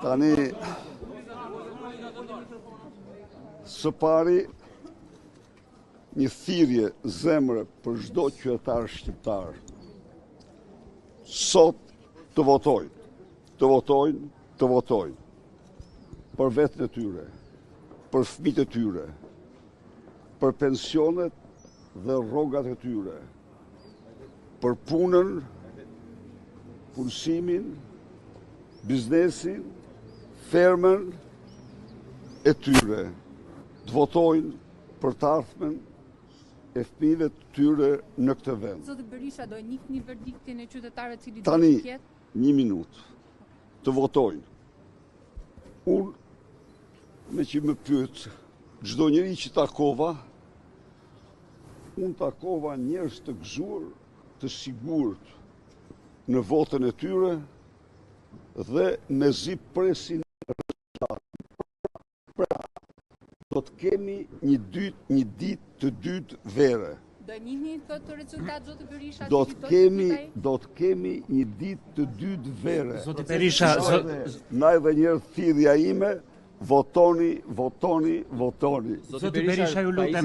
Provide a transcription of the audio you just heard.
Tani, së pari, një thirrje zemre për çdo qytetar shqiptar. Sot të votojnë, për vetën e tyre, për fëmijët e tyre, për pensionet dhe rrogat e tyre, për punën, punësimin, biznesin, fermën e tyre. Të votojnë për të ardhmen e fëmijëve të tyre në këtë vend. Zoti Berisha, do njihni verdiktin e qytetarëve të cilit Tani, do të ketë? një minutë, të votojnë. Unë, me që më pyet, çdo njeri që takova, unë takova njerëz të gëzuar, të sigurt në votën e tyre dhe me zi presin rezultatin. Pra, do të kemi një ditë të dytë vere. Do njihni këtë rezultat, zoti Berisha? Do të kemi një ditë të dytë vere. Zoti Berisha, Na edhe njërë thirrja ime, votoni. Zoti Berisha, ju lutem.